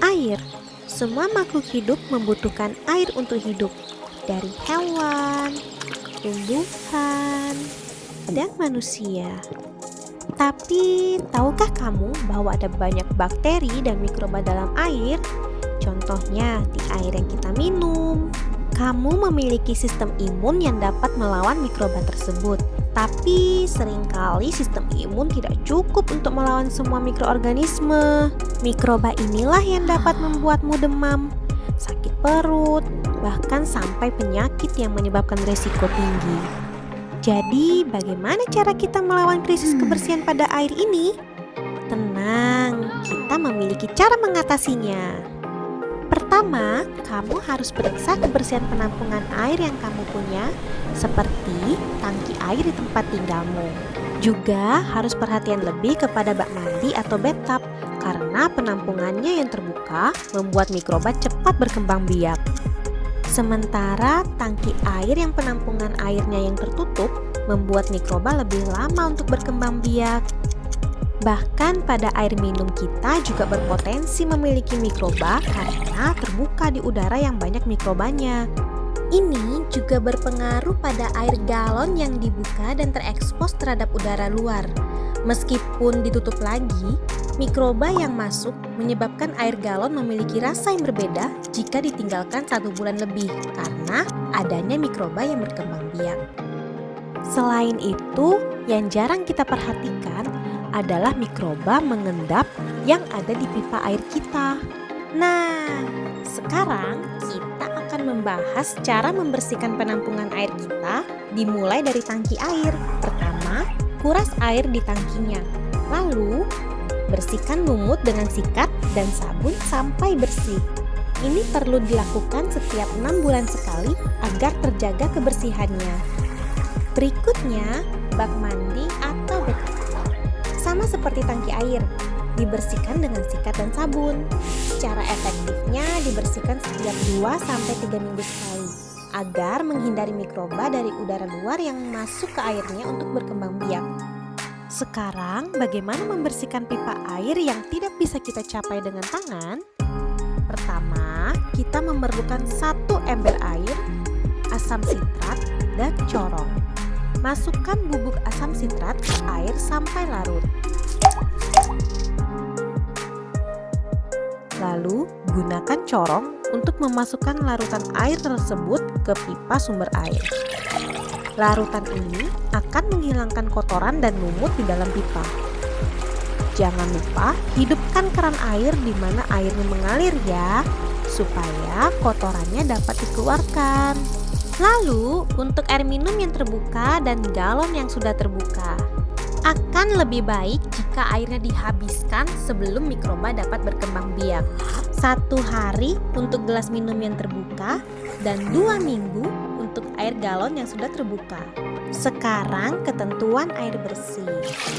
Air. Semua makhluk hidup membutuhkan air untuk hidup. Dari hewan, tumbuhan, dan manusia. Tapi, tahukah kamu bahwa ada banyak bakteri dan mikroba dalam air? Contohnya di air yang kita minum. Kamu memiliki sistem imun yang dapat melawan mikroba tersebut. Tapi seringkali sistem imun tidak cukup untuk melawan semua mikroorganisme. Mikroba inilah yang dapat membuatmu demam, sakit perut, bahkan sampai penyakit yang menyebabkan risiko tinggi. Jadi, bagaimana cara kita melawan krisis kebersihan pada air ini? Tenang, kita memiliki cara mengatasinya. Pertama, kamu harus periksa kebersihan penampungan air yang kamu punya, seperti tangki air di tempat tinggalmu. Juga harus perhatian lebih kepada bak mandi atau bathtub, karena penampungannya yang terbuka membuat mikroba cepat berkembang biak. Sementara tangki air yang penampungan airnya yang tertutup membuat mikroba lebih lama untuk berkembang biak. Bahkan pada air minum kita juga berpotensi memiliki mikroba karena terbuka di udara yang banyak mikrobanya. Ini juga berpengaruh pada air galon yang dibuka dan terekspos terhadap udara luar. Meskipun ditutup lagi, mikroba yang masuk menyebabkan air galon memiliki rasa yang berbeda jika ditinggalkan 1 bulan lebih karena adanya mikroba yang berkembang biak. Selain itu, yang jarang kita perhatikan adalah mikroba mengendap yang ada di pipa air kita. Nah, sekarang kita akan membahas cara membersihkan penampungan air kita dimulai dari tangki air. Pertama, kuras air di tangkinya. Lalu, bersihkan lumut dengan sikat dan sabun sampai bersih. Ini perlu dilakukan setiap 6 bulan sekali agar terjaga kebersihannya. Berikutnya, bak mandi atau bathtub. Sama seperti tangki air, dibersihkan dengan sikat dan sabun. Secara efektifnya dibersihkan setiap 2-3 minggu sekali agar menghindari mikroba dari udara luar yang masuk ke airnya untuk berkembang biak. Sekarang, bagaimana membersihkan pipa air yang tidak bisa kita capai dengan tangan? Pertama, kita memerlukan 1 ember air, asam sitrat, dan corong. Masukkan bubuk asam sitrat ke air sampai larut. Lalu, gunakan corong untuk memasukkan larutan air tersebut ke pipa sumber air. Larutan ini akan menghilangkan kotoran dan lumut di dalam pipa. Jangan lupa hidupkan keran air di mana airnya mengalir ya, supaya kotorannya dapat dikeluarkan. Lalu, untuk air minum yang terbuka dan galon yang sudah terbuka, akan lebih baik jika airnya dihabiskan sebelum mikroba dapat berkembang biak. 1 hari untuk gelas minum yang terbuka dan 2 minggu untuk air galon yang sudah terbuka. Sekarang ketentuan air bersih.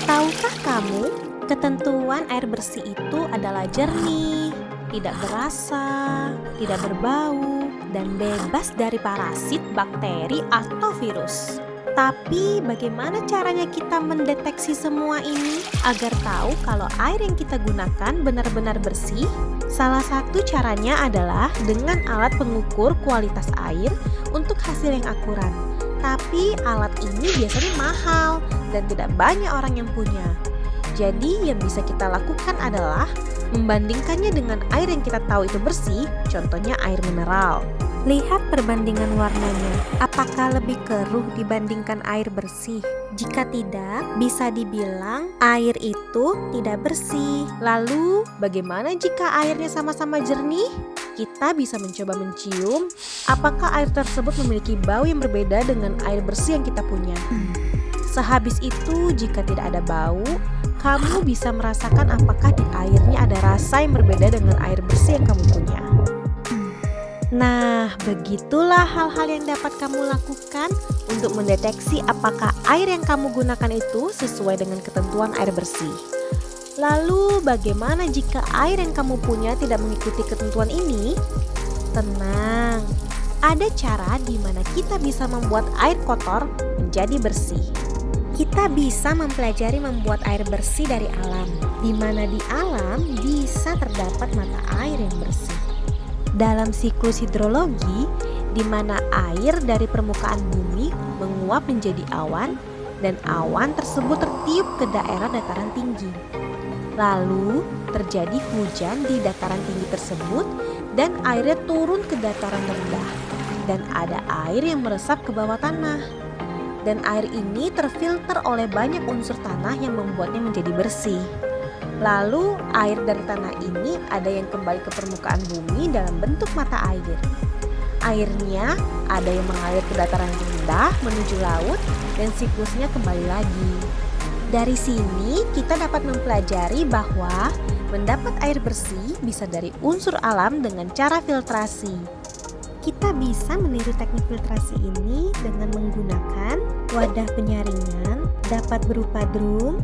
Tahukah kamu, ketentuan air bersih itu adalah jernih, tidak berasa, tidak berbau, dan bebas dari parasit, bakteri, atau virus. Tapi bagaimana caranya kita mendeteksi semua ini agar tahu kalau air yang kita gunakan benar-benar bersih? Salah satu caranya adalah dengan alat pengukur kualitas air untuk hasil yang akurat. Tapi alat ini biasanya mahal dan tidak banyak orang yang punya. Jadi yang bisa kita lakukan adalah membandingkannya dengan air yang kita tahu itu bersih, contohnya air mineral. Lihat perbandingan warnanya, apakah lebih keruh dibandingkan air bersih? Jika tidak, bisa dibilang air itu tidak bersih. Lalu, bagaimana jika airnya sama-sama jernih? Kita bisa mencoba mencium apakah air tersebut memiliki bau yang berbeda dengan air bersih yang kita punya. Sehabis itu, jika tidak ada bau, kamu bisa merasakan apakah di airnya ada rasa yang berbeda dengan air bersih yang kamu punya. Nah, begitulah hal-hal yang dapat kamu lakukan untuk mendeteksi apakah air yang kamu gunakan itu sesuai dengan ketentuan air bersih. Lalu, bagaimana jika air yang kamu punya tidak mengikuti ketentuan ini? Tenang, ada cara di mana kita bisa membuat air kotor menjadi bersih. Kita bisa mempelajari membuat air bersih dari alam. di mana di alam bisa terdapat mata air yang bersih. Dalam siklus hidrologi, di mana air dari permukaan bumi menguap menjadi awan, dan awan tersebut tertiup ke daerah dataran tinggi. Lalu terjadi hujan di dataran tinggi tersebut dan airnya turun ke dataran rendah, dan ada air yang meresap ke bawah tanah. Dan air ini terfilter oleh banyak unsur tanah yang membuatnya menjadi bersih. Lalu air dari tanah ini ada yang kembali ke permukaan bumi dalam bentuk mata air. Airnya ada yang mengalir ke dataran rendah menuju laut dan siklusnya kembali lagi. Dari sini kita dapat mempelajari bahwa mendapat air bersih bisa dari unsur alam dengan cara filtrasi. Kita bisa meniru teknik filtrasi ini dengan menggunakan wadah penyaringan, dapat berupa drum,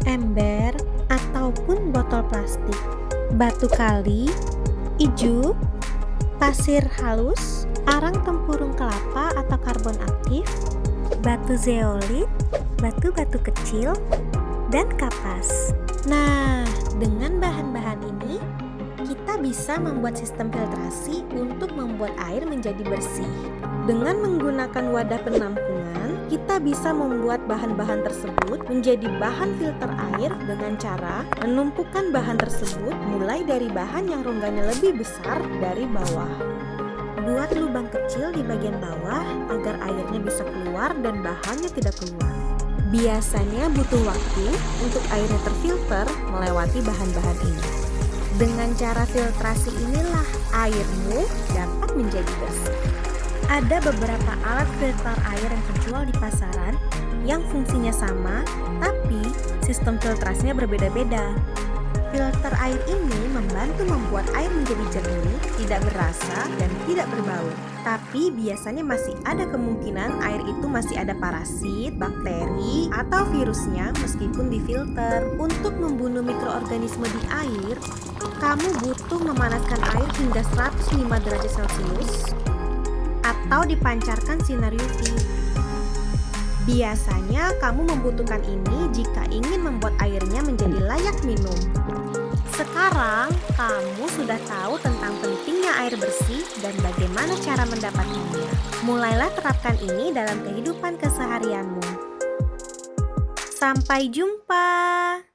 ember, ataupun botol plastik, batu kali, ijuk, pasir halus, arang tempurung kelapa atau karbon aktif, batu zeolit, batu-batu kecil, dan kapas. Nah, dengan bahan-bahan ini, kita bisa membuat sistem filtrasi untuk membuat air menjadi bersih. Dengan menggunakan wadah penampungan, kita bisa membuat bahan-bahan tersebut menjadi bahan filter air dengan cara menumpukan bahan tersebut mulai dari bahan yang ronggannya lebih besar dari bawah. Buat lubang kecil di bagian bawah agar airnya bisa keluar dan bahannya tidak keluar. Biasanya butuh waktu untuk airnya terfilter melewati bahan-bahan ini. Dengan cara filtrasi inilah airmu dapat menjadi bersih. Ada beberapa alat filter air yang terjual di pasaran yang fungsinya sama, tapi sistem filtrasinya berbeda-beda. Filter air ini membantu membuat air menjadi jernih, tidak berasa, dan tidak berbau. Tapi biasanya masih ada kemungkinan air itu masih ada parasit, bakteri, atau virusnya meskipun difilter. Untuk membunuh mikroorganisme di air, kamu butuh memanaskan air hingga 105 derajat Celcius atau dipancarkan sinar UV. Biasanya kamu membutuhkan ini jika ingin membuat airnya menjadi layak minum. Sekarang kamu sudah tahu tentang pentingnya air bersih dan bagaimana cara mendapatkannya. Mulailah terapkan ini dalam kehidupan keseharianmu. Sampai jumpa.